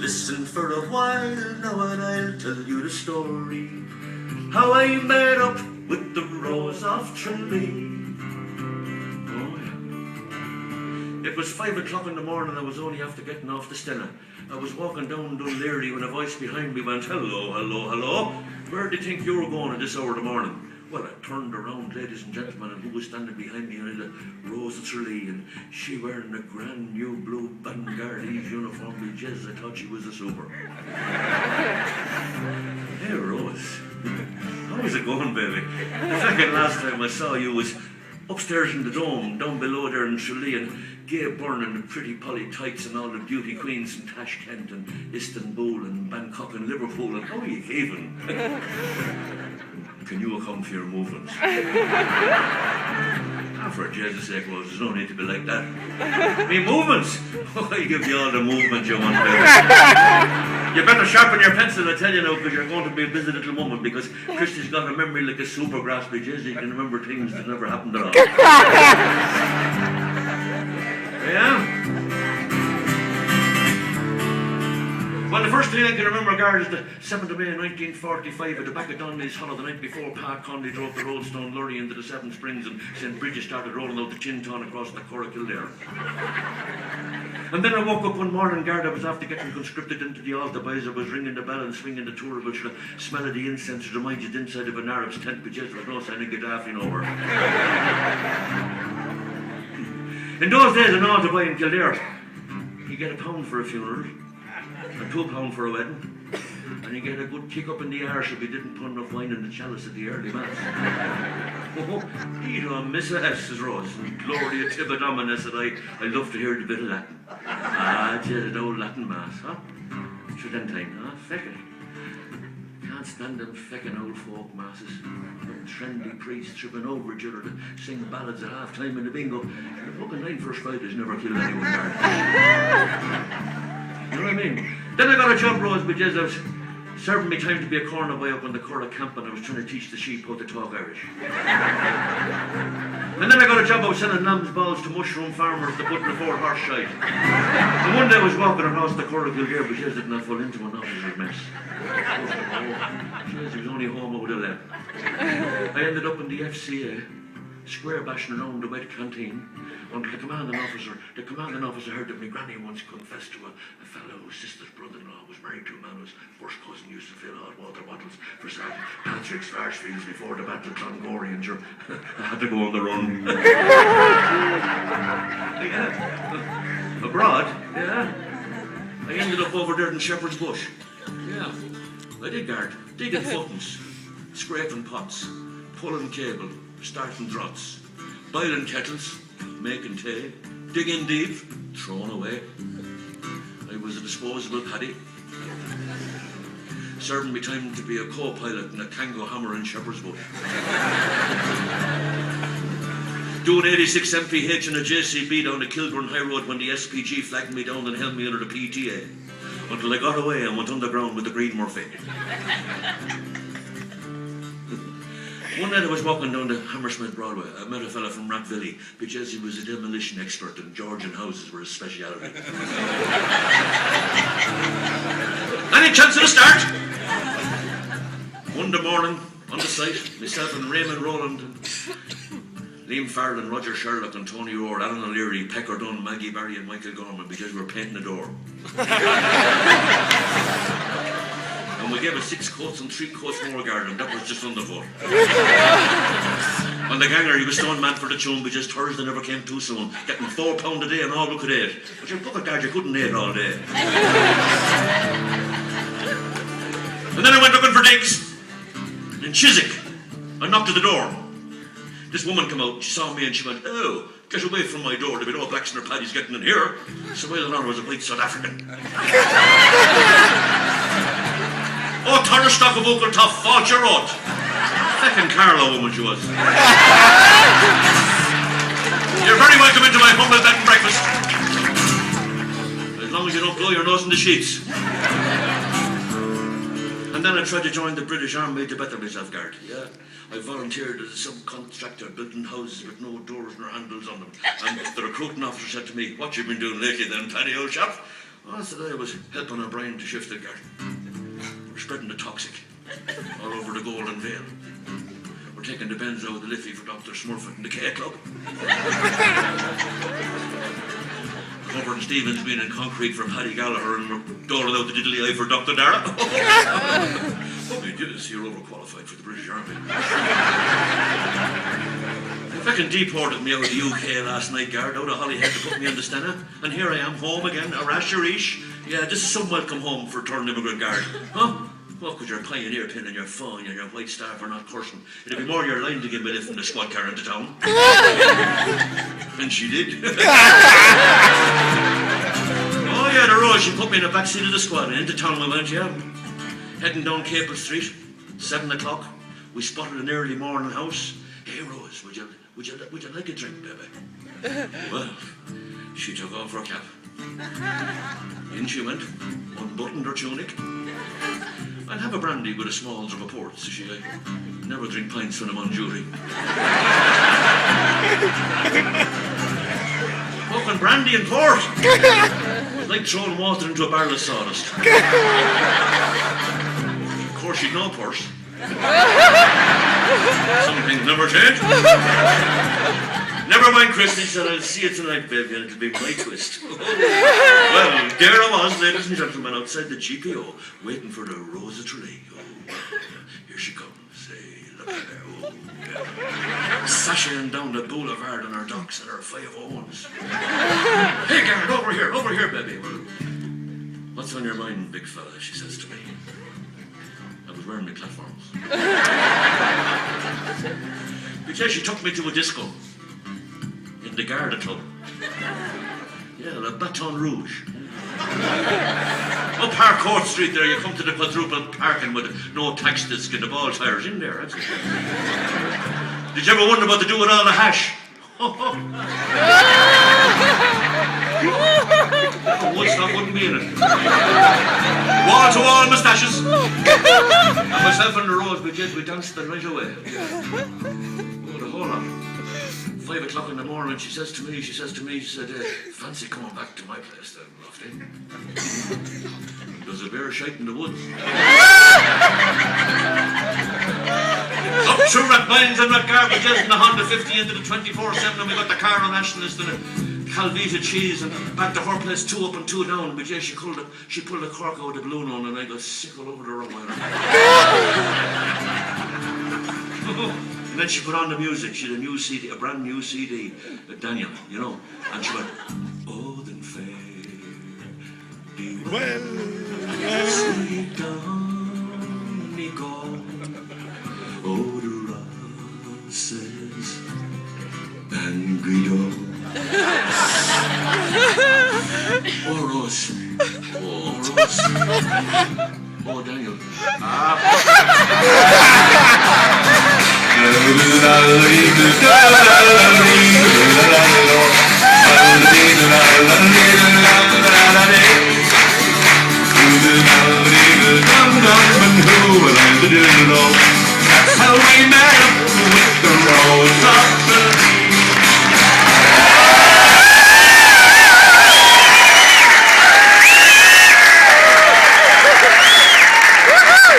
Listen for a while now and I'll tell you the story, how I met up with the Rose of Tralee. Oh yeah. It was 5 o'clock in the morning. I was only after getting off the Stena. I was walking down Dunleary when a voice behind me went, hello, hello, hello. Where do you think you were going at this hour of the morning? Well, I turned around, ladies and gentlemen, and who was standing behind me? The Rose of Tralee, and she wearing a grand new blue Bangardese uniform with jizz. I thought she was a super. Hey, Rose. How's it going, baby? The second last time I saw you was upstairs in the dome, down below there in Tralee, and Gay Byrne and the pretty Polly Tights and all the beauty queens in Tashkent and Istanbul and Bangkok and Liverpool, and how are you keeping? Can you account for your movements? For Jesus' sake, Rose, there's no need to be like that. Me movements? Oh, I give you all the movement you want, baby. You better sharpen your pencil, I tell you now, because you're going to be a busy little woman, because Christy's got a memory like a super graspy jizz. You can remember things that never happened at all. Yeah? Well, the first thing I can remember, guard, is the 7th of May 1945 at the back of Donnelly's Hollow. The night before, Pa Conley drove the Roadstone lorry into the Seven Springs and St. Bridget started rolling out the Chinton across the Corrigal there. And then I woke up one morning, guard, I was after getting conscripted into the altar boys. I was ringing the bell and swinging the tour, which the smell of the incense reminded you the inside of an Arab's tent, but just was no sign of Gaddafi over. In those days, an altar boy in Kildare, you get £1 for a funeral, and £2 for a wedding, and you get a good kick up in the arse if you didn't put enough wine in the chalice at the early mass. Oh, you don't miss a says Rose, and Gloria Tiba Domina said, I love to hear the bit of Latin. Ah, it's an old Latin mass, huh? Tridentine, huh? Feck it. Can't stand them feckin' old folk masses. Them trendy priests tripping over each other to sing ballads at half time in the bingo. The fucking 9 First Fridays never killed anyone, guard. You know what I mean? Then I got a job, Rose, because I was serving me time to be a corner boy up on the Curragh camp, and I was trying to teach the sheep how to talk Irish. And then I got a job out selling lamb's balls to mushroom farmers to put in the 4 horse shite. And one day I was walking across the Corrigal here, but Jez did not fall into an officer's mess. Jez, he was only home out of 11. I ended up in the FCA, square bashing around the wet canteen, until the commanding officer heard that my granny once confessed to a fellow whose sister's brother-in-law was married to a man whose first cousin used to fill hot water bottles for Sergeant Patrick Sarsfields before the Battle of Clongorry, and sure, I had to go on the run. Yeah. Abroad, yeah. I ended up over there in Shepherd's Bush. Yeah. I did, guard. Digging footings, scraping pots, pulling cable, starting draughts, boiling kettles, making tea, digging deep, thrown away. I was a disposable paddy. Serving me time to be a co-pilot in a Kango hammer in Shepherd's Bush. Doing 86 MPH in a JCB down the Kilburn High Road when the SPG flagged me down and held me under the PTA. Until I got away and went underground with the Green Murphy. One night I was walking down the Hammersmith Broadway. I met a fella from Rathvilly because he was a demolition expert and Georgian houses were his speciality. Any chance of a start? Monday morning, on the site, myself and Raymond Rowland and Liam Farrell, Roger Sherlock and Tony Rohr, Alan O'Leary, Pecker Dunn, Maggie Barry and Michael Gorman because we were painting the door. And we gave it 6 coats and 3 coats more guard, and that was just underfoot. On the ganger, he was stone mad for the tune because Thursday never came too soon, getting £4 a day and all who could eat. But your bucket guard, you couldn't eat all day. And then I went looking for digs in Chiswick. I knocked at the door. This woman came out, she saw me and she went, oh, get away from my door, there'll be no blacks in their paddies getting in here. So well and I was a white South African. Oh, Torristock of Oakeltoft, fought your oath. Second Carlo woman she was. You're very welcome into my humble bed and breakfast. As long as you don't blow your nose in the sheets. And then I tried to join the British Army to better myself, guard. Yeah, I volunteered as a subcontractor building houses with no doors nor handles on them. And the recruiting officer said to me, what you been doing lately then, Paddy, old chap? Oh, I said I was helping O'Brien to shift the garden. We're spreading the toxic all over the Golden Vale. We're taking the bends out of the Liffey for Dr. Smurfett and the K Club. Covering Stevens being in concrete for Paddy Gallagher and we're doling out the diddly eye for Dr. Dara. What we did is you're overqualified for the British Army. They fucking deported me out of the UK last night, guard, out of Holyhead to put me on the Stena. And here I am, home again, a rash Yeah, this is some welcome home for turned immigrant guard. Huh? What could your pioneer pin and your phone and your white star for not cursing? It'd be more your line to give me lifting the squad car into town. And she did. Oh yeah, the Rose, she put me in the back seat of the squad and into town we went, yeah. Heading down Capel Street, 7 o'clock. We spotted an early morning house. Hey Rose, would you like a drink, baby? Well, she took off her cap. In she went, unbuttoned her tunic. I'll have a brandy with a small drop of port, says she. I never drink pints when I'm on duty. Fucking brandy and port! It's like throwing water into a barrel of sawdust. Of course, she'd no purse. Some things never change. Never mind, Christy, said, I'll see you tonight, baby, and it'll be my twist. Well, there I was, ladies and gentlemen, outside the GPO, waiting for the Rose of Tralee. Oh, here she comes. Hey, look at her. Oh, yeah. Sashaying down the boulevard on her docks and her 501s. Hey, Garrett, over here, baby. Well, what's on your mind, big fella, she says to me. I was wearing my platforms. Because she took me to a disco. In the Garda Club. Yeah, the Baton Rouge. Up Harcourt Street there, you come to the quadruple parking with no tax disc and the ball tires in there, that's it. Did you ever wonder what to do with all the hash? Woodstock wouldn't be in it. Wall-to-wall moustaches. And myself and the Rose, we danced the night away. Oh, the whole lot. 5 o'clock in the morning, she said, fancy coming back to my place then, Lofty. There's a bear shite in the woods. Up through rat mines and rat garbages and the Honda 50 into the 24/7 and we got the car on Nationalist and a Calvita cheese and back to her place 2 up and 2 down. But yeah, she pulled the cork out of the balloon on and I got sick all over the room. And then she put on the music. She had a new CD, a brand new CD, Daniel, you know. And she went, oh, then fair, be well, sweet Donny God, oh, the roses and Guido. Oh, Rose, oh, Rose, oh, Daniel. Ah.